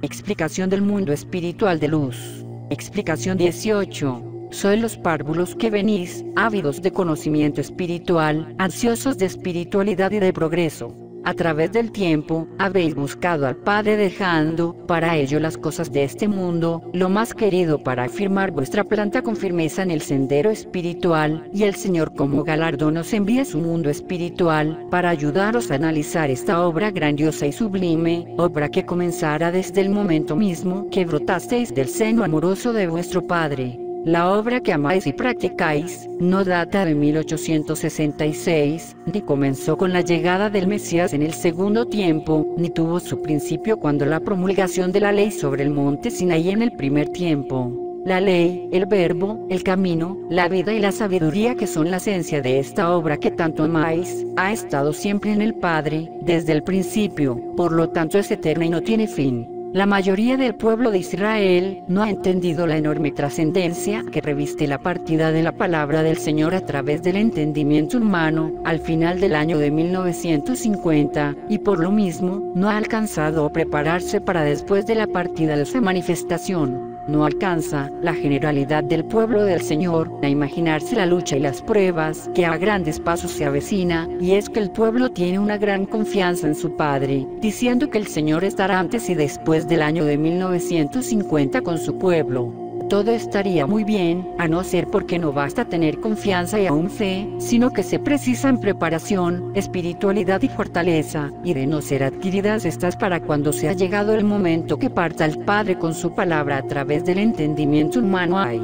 Explicación del mundo espiritual de luz. Explicación 18. Sois los párvulos que venís, ávidos de conocimiento espiritual, ansiosos de espiritualidad y de progreso. A través del tiempo, habéis buscado al Padre dejando, para ello las cosas de este mundo, lo más querido para afirmar vuestra planta con firmeza en el sendero espiritual, y el Señor como galardón os envía su mundo espiritual, para ayudaros a analizar esta obra grandiosa y sublime, obra que comenzará desde el momento mismo que brotasteis del seno amoroso de vuestro Padre. La obra que amáis y practicáis, no data de 1866, ni comenzó con la llegada del Mesías en el segundo tiempo, ni tuvo su principio cuando la promulgación de la ley sobre el monte Sinaí en el primer tiempo. La ley, el verbo, el camino, la vida y la sabiduría que son la esencia de esta obra que tanto amáis, ha estado siempre en el Padre, desde el principio, por lo tanto es eterna y no tiene fin. La mayoría del pueblo de Israel no ha entendido la enorme trascendencia que reviste la partida de la palabra del Señor a través del entendimiento humano, al final del año de 1950, y por lo mismo, no ha alcanzado a prepararse para después de la partida de su manifestación. No alcanza la generalidad del pueblo del Señor a imaginarse la lucha y las pruebas que a grandes pasos se avecina, y es que el pueblo tiene una gran confianza en su Padre, diciendo que el Señor estará antes y después del año de 1950 con su pueblo. Todo estaría muy bien, a no ser porque no basta tener confianza y aún fe, sino que se precisan preparación, espiritualidad y fortaleza, y de no ser adquiridas estas para cuando sea llegado el momento que parta el Padre con su palabra a través del entendimiento humano hay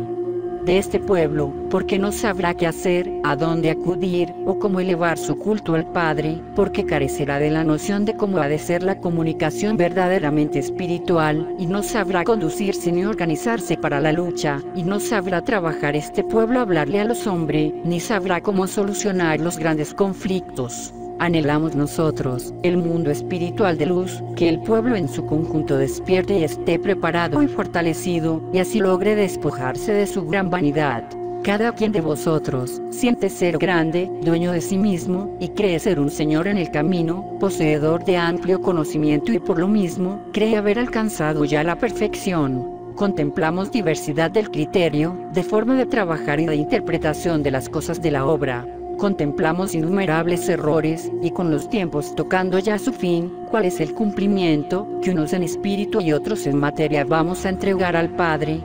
de este pueblo, porque no sabrá qué hacer, a dónde acudir, o cómo elevar su culto al Padre, porque carecerá de la noción de cómo ha de ser la comunicación verdaderamente espiritual, y no sabrá conducirse ni organizarse para la lucha, y no sabrá trabajar este pueblo hablarle a los hombres, ni sabrá cómo solucionar los grandes conflictos. Anhelamos nosotros, el mundo espiritual de luz, que el pueblo en su conjunto despierte y esté preparado y fortalecido, y así logre despojarse de su gran vanidad. Cada quien de vosotros siente ser grande, dueño de sí mismo, y cree ser un señor en el camino, poseedor de amplio conocimiento y por lo mismo, cree haber alcanzado ya la perfección. Contemplamos diversidad del criterio, de forma de trabajar y de interpretación de las cosas de la obra. Contemplamos innumerables errores, y con los tiempos tocando ya su fin, cuál es el cumplimiento, que unos en espíritu y otros en materia vamos a entregar al Padre.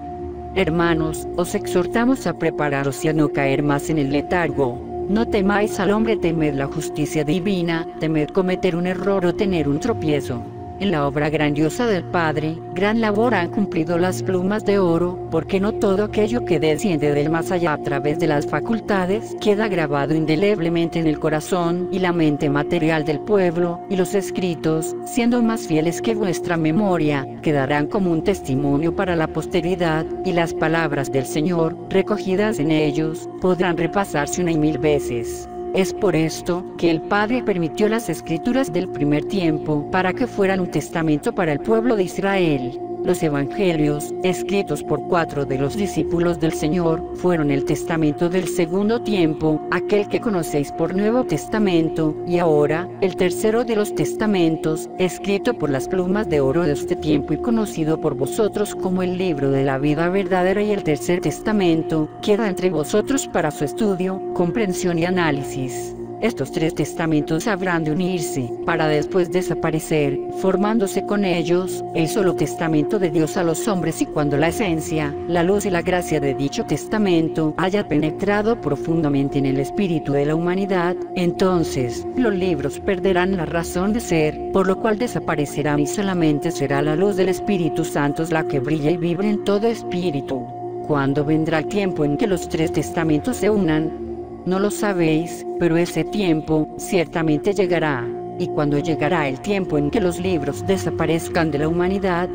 Hermanos, os exhortamos a prepararos y a no caer más en el letargo. No temáis al hombre, temed la justicia divina, temed cometer un error o tener un tropiezo. En la obra grandiosa del Padre, gran labor han cumplido las plumas de oro, porque no todo aquello que desciende del más allá a través de las facultades queda grabado indeleblemente en el corazón y la mente material del pueblo, y los escritos, siendo más fieles que vuestra memoria, quedarán como un testimonio para la posteridad, y las palabras del Señor, recogidas en ellos, podrán repasarse una y mil veces. Es por esto que el Padre permitió las escrituras del primer tiempo para que fueran un testamento para el pueblo de Israel. Los evangelios, escritos por 4 de los discípulos del Señor, fueron el testamento del segundo tiempo, aquel que conocéis por Nuevo Testamento, y ahora, el tercero de los testamentos, escrito por las plumas de oro de este tiempo y conocido por vosotros como el libro de la vida verdadera, y el tercer testamento, queda entre vosotros para su estudio, comprensión y análisis. Estos 3 testamentos habrán de unirse, para después desaparecer, formándose con ellos, el solo testamento de Dios a los hombres, y cuando la esencia, la luz y la gracia de dicho testamento haya penetrado profundamente en el espíritu de la humanidad, entonces, los libros perderán la razón de ser, por lo cual desaparecerán y solamente será la luz del Espíritu Santo la que brilla y vibre en todo espíritu. ¿Cuándo vendrá el tiempo en que los 3 testamentos se unan? No lo sabéis, pero ese tiempo ciertamente llegará. ¿Y cuándo llegará el tiempo en que los libros desaparezcan de la humanidad?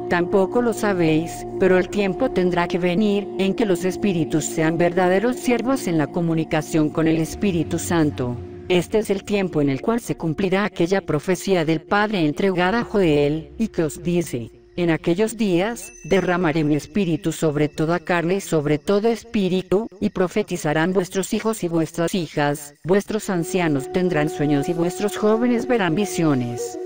Tampoco lo sabéis, pero el tiempo tendrá que venir en que los espíritus sean verdaderos siervos en la comunicación con el Espíritu Santo. Este es el tiempo en el cual se cumplirá aquella profecía del Padre entregada a Joel, y que os dice: en aquellos días, derramaré mi espíritu sobre toda carne y sobre todo espíritu, y profetizarán vuestros hijos y vuestras hijas, vuestros ancianos tendrán sueños y vuestros jóvenes verán visiones.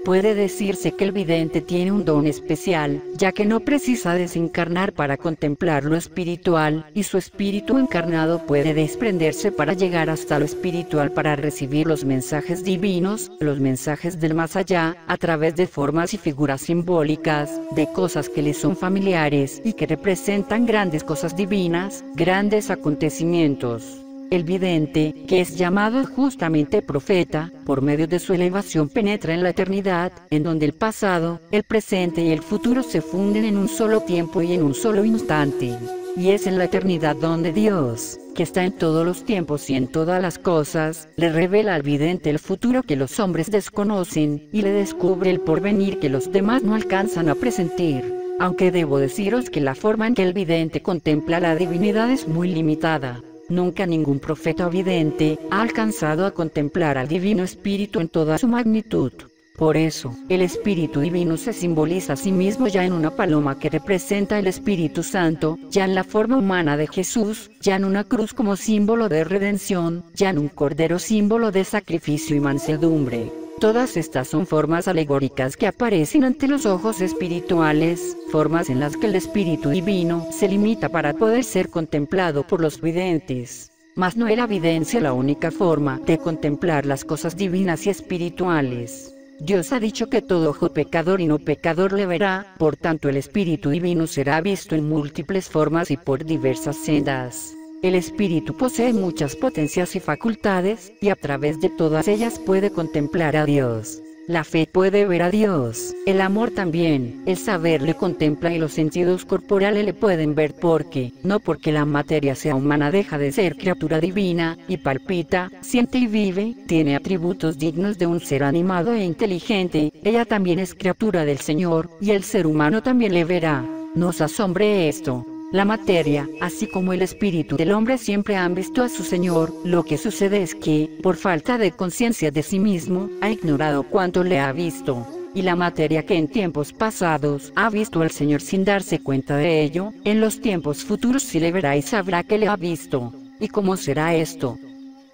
Puede decirse que el vidente tiene un don especial, ya que no precisa desencarnar para contemplar lo espiritual, y su espíritu encarnado puede desprenderse para llegar hasta lo espiritual para recibir los mensajes divinos, los mensajes del más allá, a través de formas y figuras simbólicas, de cosas que le son familiares y que representan grandes cosas divinas, grandes acontecimientos. El vidente, que es llamado justamente profeta, por medio de su elevación penetra en la eternidad, en donde el pasado, el presente y el futuro se funden en un solo tiempo y en un solo instante. Y es en la eternidad donde Dios, que está en todos los tiempos y en todas las cosas, le revela al vidente el futuro que los hombres desconocen, y le descubre el porvenir que los demás no alcanzan a presentir. Aunque debo deciros que la forma en que el vidente contempla la divinidad es muy limitada. Nunca ningún profeta vidente ha alcanzado a contemplar al Divino Espíritu en toda su magnitud. Por eso, el Espíritu Divino se simboliza a sí mismo ya en una paloma que representa el Espíritu Santo, ya en la forma humana de Jesús, ya en una cruz como símbolo de redención, ya en un cordero símbolo de sacrificio y mansedumbre. Todas estas son formas alegóricas que aparecen ante los ojos espirituales, formas en las que el Espíritu Divino se limita para poder ser contemplado por los videntes. Mas no es la evidencia la única forma de contemplar las cosas divinas y espirituales. Dios ha dicho que todo ojo pecador y no pecador le verá, por tanto el Espíritu Divino será visto en múltiples formas y por diversas sendas. El espíritu posee muchas potencias y facultades, y a través de todas ellas puede contemplar a Dios. La fe puede ver a Dios, el amor también, el saber le contempla y los sentidos corporales le pueden ver porque, no porque la materia sea humana deja de ser criatura divina, y palpita, siente y vive, tiene atributos dignos de un ser animado e inteligente, ella también es criatura del Señor, y el ser humano también le verá. Nos asombre esto. La materia, así como el espíritu del hombre siempre han visto a su Señor, lo que sucede es que, por falta de conciencia de sí mismo, ha ignorado cuánto le ha visto. Y la materia que en tiempos pasados ha visto al Señor sin darse cuenta de ello, en los tiempos futuros sí le verá y sabrá que le ha visto. ¿Y cómo será esto?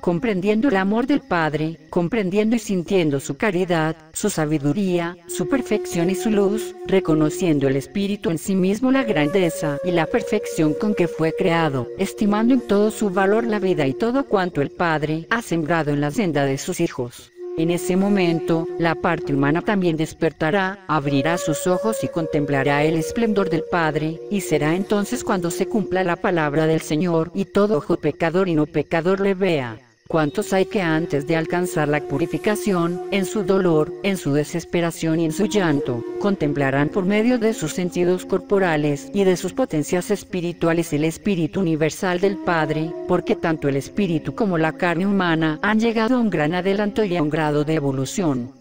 Comprendiendo el amor del Padre, comprendiendo y sintiendo su caridad, su sabiduría, su perfección y su luz, reconociendo el Espíritu en sí mismo la grandeza y la perfección con que fue creado, estimando en todo su valor la vida y todo cuanto el Padre ha sembrado en la senda de sus hijos. En ese momento, la parte humana también despertará, abrirá sus ojos y contemplará el esplendor del Padre, y será entonces cuando se cumpla la palabra del Señor y todo ojo pecador y no pecador le vea. ¿Cuántos hay que antes de alcanzar la purificación, en su dolor, en su desesperación y en su llanto, contemplarán por medio de sus sentidos corporales y de sus potencias espirituales el Espíritu universal del Padre, porque tanto el Espíritu como la carne humana han llegado a un gran adelanto y a un grado de evolución?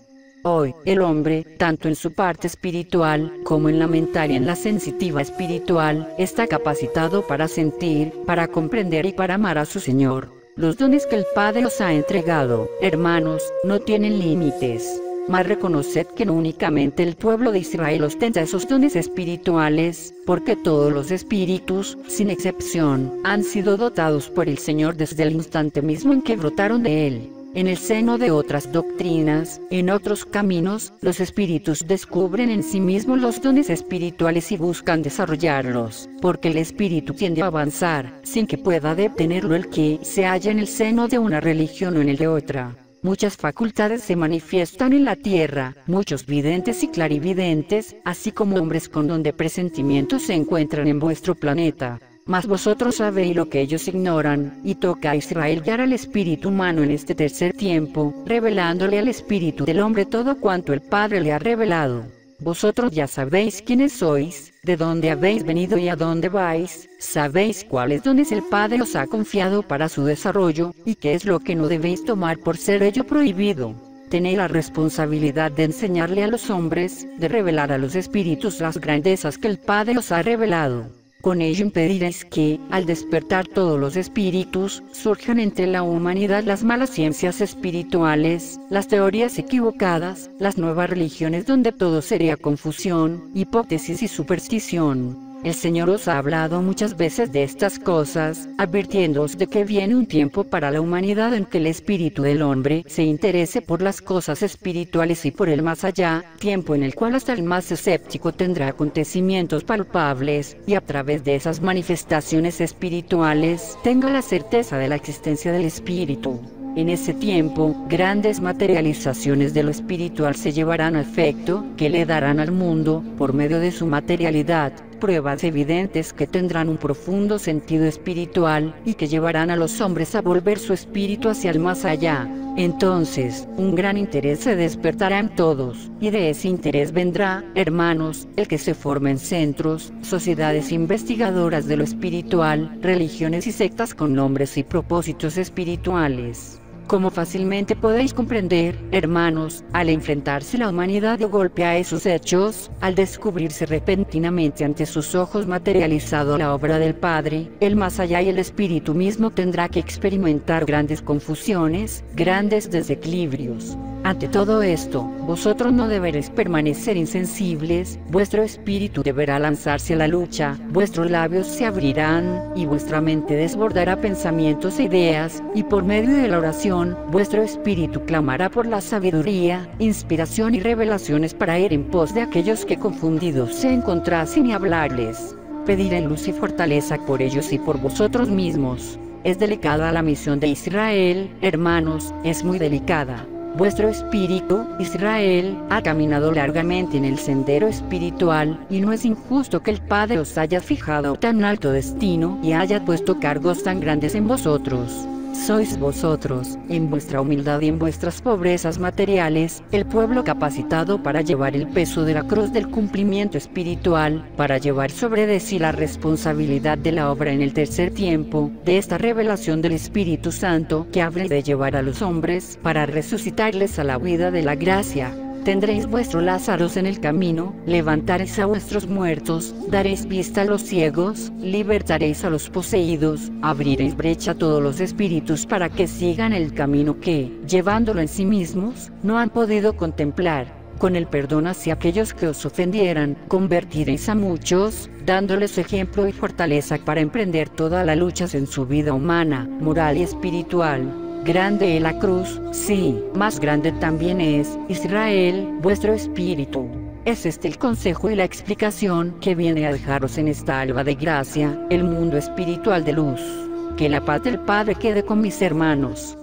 Hoy, el hombre, tanto en su parte espiritual, como en la mental y en la sensitiva espiritual, está capacitado para sentir, para comprender y para amar a su Señor. Los dones que el Padre os ha entregado, hermanos, no tienen límites. Mas reconoced que no únicamente el pueblo de Israel ostenta esos dones espirituales, porque todos los espíritus, sin excepción, han sido dotados por el Señor desde el instante mismo en que brotaron de Él. En el seno de otras doctrinas, en otros caminos, los espíritus descubren en sí mismos los dones espirituales y buscan desarrollarlos, porque el espíritu tiende a avanzar, sin que pueda detenerlo el que se halla en el seno de una religión o en el de otra. Muchas facultades se manifiestan en la tierra, muchos videntes y clarividentes, así como hombres con don de presentimiento se encuentran en vuestro planeta. Mas vosotros sabéis lo que ellos ignoran, y toca a Israel guiar al espíritu humano en este tercer tiempo, revelándole al espíritu del hombre todo cuanto el Padre le ha revelado. Vosotros ya sabéis quiénes sois, de dónde habéis venido y a dónde vais, sabéis cuáles dones el Padre os ha confiado para su desarrollo, y qué es lo que no debéis tomar por ser ello prohibido. Tenéis la responsabilidad de enseñarle a los hombres, de revelar a los espíritus las grandezas que el Padre os ha revelado. Con ello impediréis que, al despertar todos los espíritus, surjan entre la humanidad las malas ciencias espirituales, las teorías equivocadas, las nuevas religiones donde todo sería confusión, hipótesis y superstición. El Señor os ha hablado muchas veces de estas cosas, advirtiéndoos de que viene un tiempo para la humanidad en que el espíritu del hombre se interese por las cosas espirituales y por el más allá, tiempo en el cual hasta el más escéptico tendrá acontecimientos palpables, y a través de esas manifestaciones espirituales tenga la certeza de la existencia del espíritu. En ese tiempo, grandes materializaciones de lo espiritual se llevarán a efecto, que le darán al mundo, por medio de su materialidad, pruebas evidentes que tendrán un profundo sentido espiritual, y que llevarán a los hombres a volver su espíritu hacia el más allá. Entonces, un gran interés se despertará en todos, y de ese interés vendrá, hermanos, el que se formen centros, sociedades investigadoras de lo espiritual, religiones y sectas con nombres y propósitos espirituales. Como fácilmente podéis comprender, hermanos, al enfrentarse la humanidad de golpe a esos hechos, al descubrirse repentinamente ante sus ojos materializado la obra del Padre, el más allá y el espíritu mismo tendrá que experimentar grandes confusiones, grandes desequilibrios. Ante todo esto, vosotros no deberéis permanecer insensibles, vuestro espíritu deberá lanzarse a la lucha, vuestros labios se abrirán, y vuestra mente desbordará pensamientos e ideas, y por medio de la oración, vuestro espíritu clamará por la sabiduría, inspiración y revelaciones para ir en pos de aquellos que confundidos se encontrasen y hablarles. Pedir en luz y fortaleza por ellos y por vosotros mismos. Es delicada la misión de Israel, hermanos, es muy delicada. Vuestro espíritu, Israel, ha caminado largamente en el sendero espiritual, y no es injusto que el Padre os haya fijado tan alto destino y haya puesto cargos tan grandes en vosotros. Sois vosotros, en vuestra humildad y en vuestras pobrezas materiales, el pueblo capacitado para llevar el peso de la cruz del cumplimiento espiritual, para llevar sobre de sí la responsabilidad de la obra en el tercer tiempo, de esta revelación del Espíritu Santo que habréis de llevar a los hombres, para resucitarles a la vida de la gracia. Tendréis vuestros Lázaros en el camino, levantaréis a vuestros muertos, daréis vista a los ciegos, libertaréis a los poseídos, abriréis brecha a todos los espíritus para que sigan el camino que, llevándolo en sí mismos, no han podido contemplar. Con el perdón hacia aquellos que os ofendieran, convertiréis a muchos, dándoles ejemplo y fortaleza para emprender todas las luchas en su vida humana, moral y espiritual. Grande es la cruz, sí, más grande también es, Israel, vuestro espíritu. Es este el consejo y la explicación que viene a dejaros en esta alba de gracia, el mundo espiritual de luz. Que la paz del Padre quede con mis hermanos.